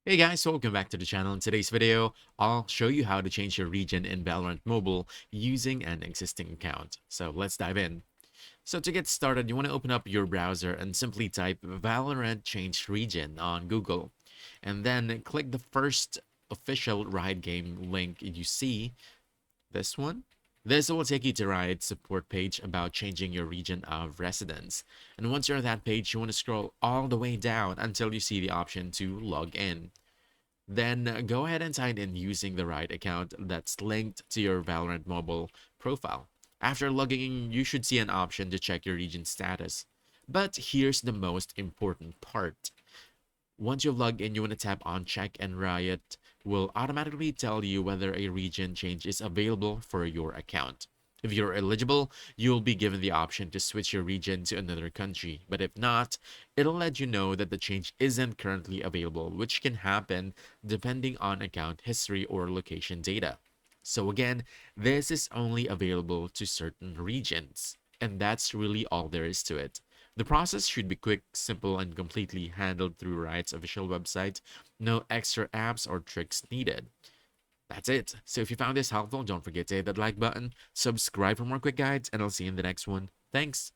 Hey guys, welcome back to the channel. In today's video, I'll show you how to change your region in Valorant Mobile using an existing account. So let's dive in. So to get started, you want to open up your browser and simply type Valorant Change Region on Google. And then click the first official Riot Game link you see, this one. This will take you to Riot's support page about changing your region of residence. And once you're on that page, you want to scroll all the way down until you see the option to log in. Then go ahead and sign in using the right account that's linked to your Valorant Mobile profile. After logging in, you should see an option to check your region status. But here's the most important part. Once you've logged in, you want to tap on check, and Riot will automatically tell you whether a region change is available for your account. If you're eligible, you'll be given the option to switch your region to another country. But if not, it'll let you know that the change isn't currently available, which can happen depending on account history or location data. So again, this is only available to certain regions. And that's really all there is to it. The process should be quick, simple, and completely handled through Riot's official website. No extra apps or tricks needed. That's it. So if you found this helpful, don't forget to hit that like button, subscribe for more quick guides, and I'll see you in the next one. Thanks.